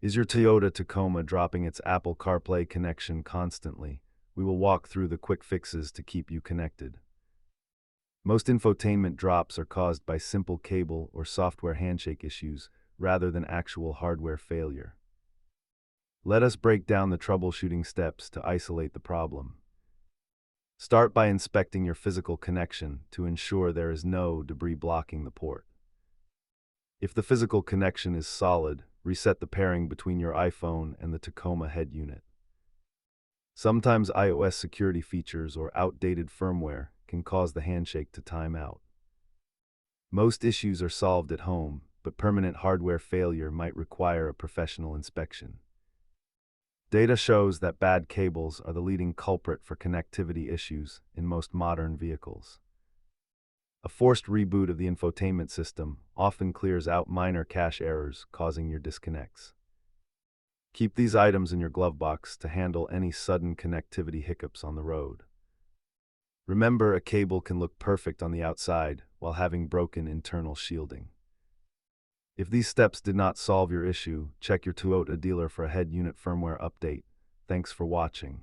Is your Toyota Tacoma dropping its Apple CarPlay connection constantly? We will walk through the quick fixes to keep you connected. Most infotainment drops are caused by simple cable or software handshake issues rather than actual hardware failure. Let us break down the troubleshooting steps to isolate the problem. Start by inspecting your physical connection to ensure there is no debris blocking the port. If the physical connection is solid, reset the pairing between your iPhone and the Tacoma head unit. Sometimes iOS security features or outdated firmware can cause the handshake to time out. Most issues are solved at home, but permanent hardware failure might require a professional inspection. Data shows that bad cables are the leading culprit for connectivity issues in most modern vehicles. A forced reboot of the infotainment system often clears out minor cache errors causing your disconnects. Keep these items in your glove box to handle any sudden connectivity hiccups on the road. Remember, a cable can look perfect on the outside while having broken internal shielding. If these steps did not solve your issue, check your Toyota dealer for a head unit firmware update. Thanks for watching.